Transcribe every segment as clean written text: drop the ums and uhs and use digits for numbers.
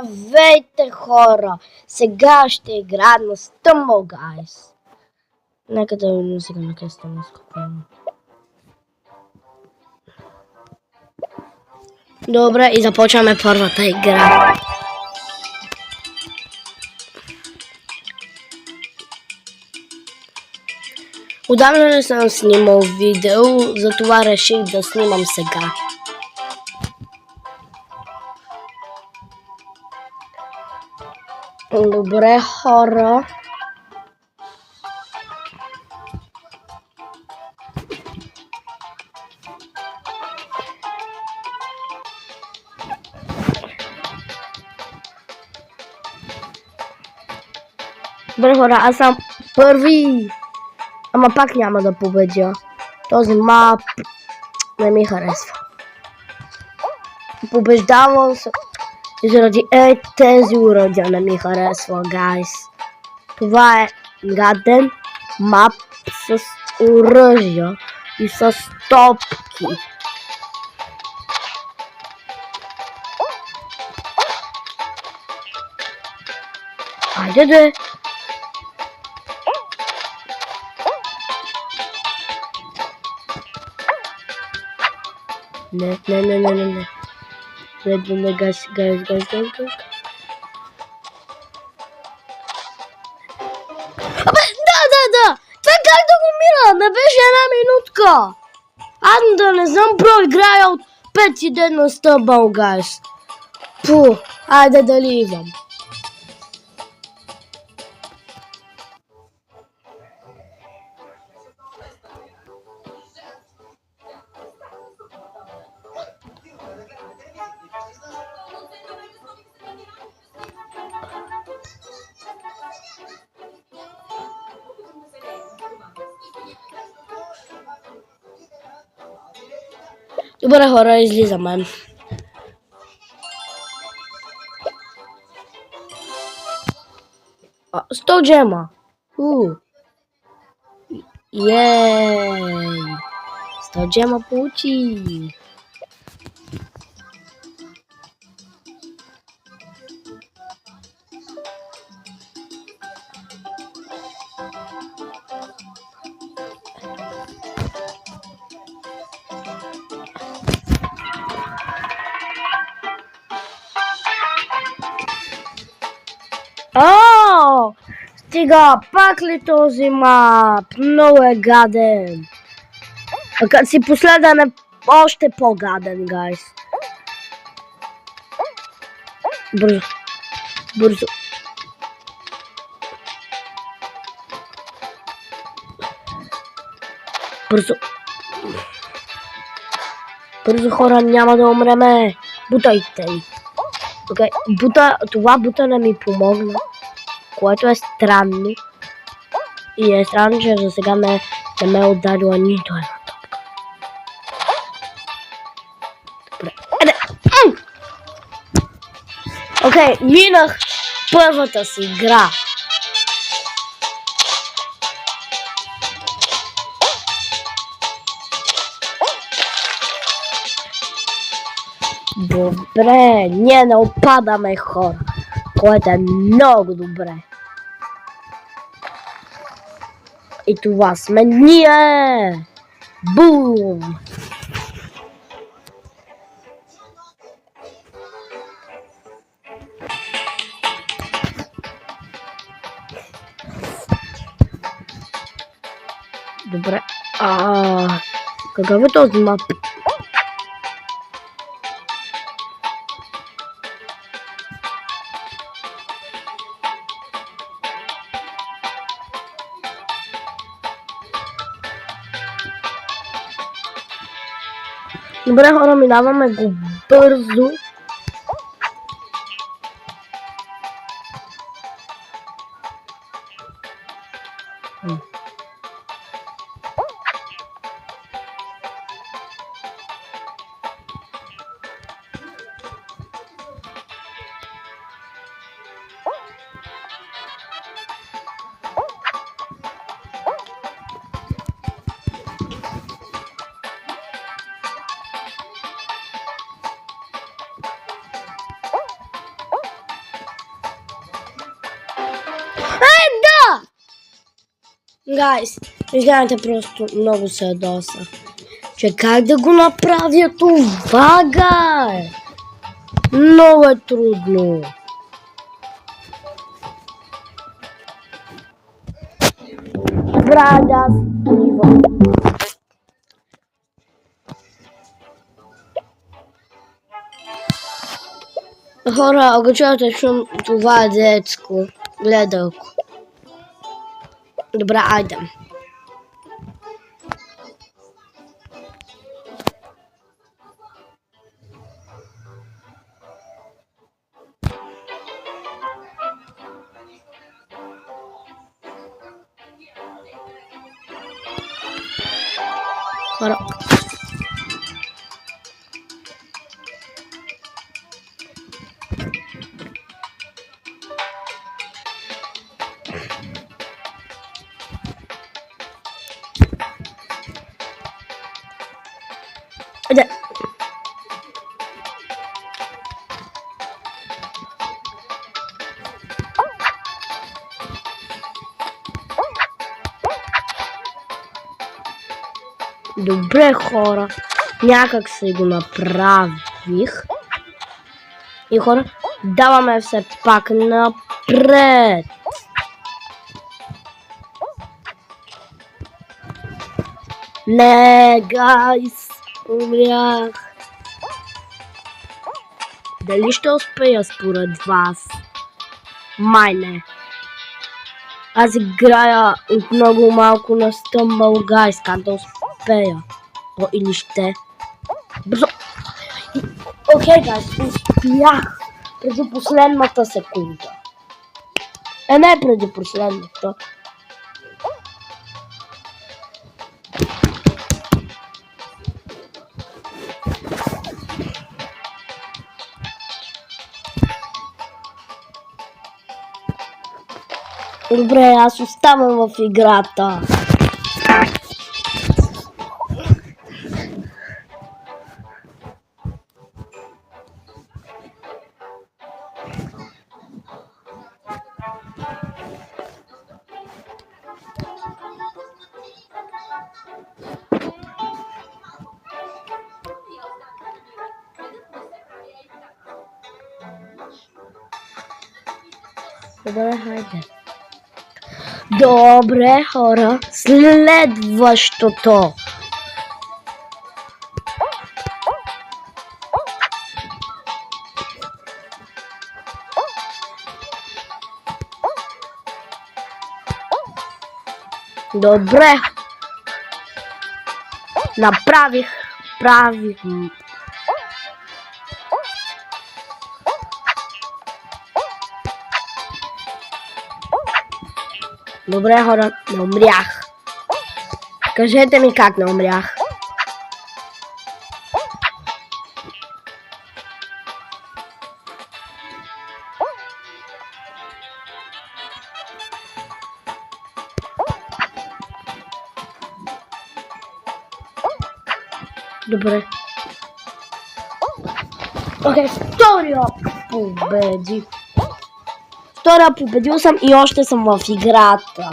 Здравейте, хора! Сега ще играем на Stumble Guys. Нека да видим сега на къде стана спокойно. Добре, и започваме първата игра. Отдавна не съм снимал видео, затова реших да снимам сега. Добре, хора. Добре, хора, аз съм първи. Ама пак няма да победя. Този мап не ми харесва. Побеждавал съм. И заради тези уродия не ми харесва, гайс. Това е гаден мап с оръжия и с топки. Айде де! Не. Не, гайс. Абе, да! Това как да го мина? Не беше една минутка. Аз да не знам, бро, играя от 5 ден на Stumble Guys. Пу, айде да ливам. Добре, хора, излизаме. А, 100 джема. Ей! 100 джема получи. О! Стига, пак ли този мап? Много е гаден. А като си последен е още по-гаден, гайс. Бързо. Бързо, хора, няма да умреме. Бутайте. Окей, това бутане ми помогна, което е странно. И е странно, че за сега не ме е ударила нито една топка. Добре. Окей, минах първата си игра. Добре, ние не опадаме, хора, което е много добре. И това сме ние! Бум! Добре, какъв е този мап? Добре, хора, минаваме го бързо. Гайс, извинявайте, просто много се ядосах. Че как да го направя това, гай? Много е трудно. Брада, пиво. Хора, ако чуете шум, това е детско. Гледалко. Добре, айде. Хора. Айде. Добре, хора. Някак се го направих. И хора, даваме все пак напред. Не, гайс, умрях. Дали ще успея според вас? Май не. Аз играя от много малко на Stumble Guys, как да успея. О, или ще. Бързо. Окей, гайс, успях преди последната секунда. Не преди последната. Добре, аз оставам в играта. Добре, хайде. Добре, хора, следващото. Добре. Направих. Добре, хора, не умрях. Кажете ми как не умрях. Добре. Окей, втория победи. Победил съм и още съм в играта.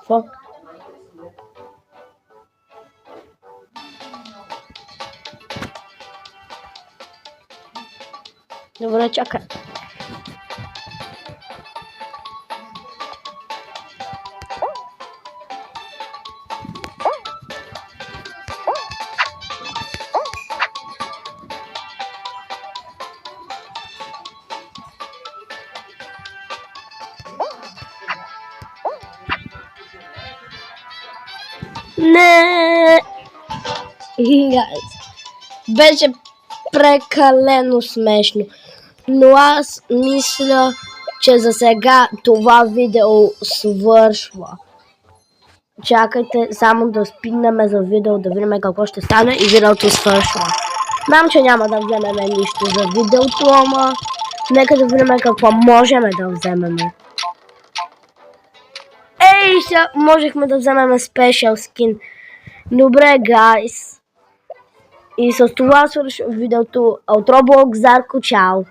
Какво? Добре, чакай. Не! Беше прекалено смешно. Но аз мисля, че за сега това видео свършва. Чакайте само да спиннем за видео, да видим какво ще стане и видеото свършва. Знам, че няма да вземем нищо за видеото, ама нека да видим какво можем да вземем. Ей, сега можехме да вземем спешъл скин. Добре, гайс. И с това свършва видеото от Roblox. Зарко, чао!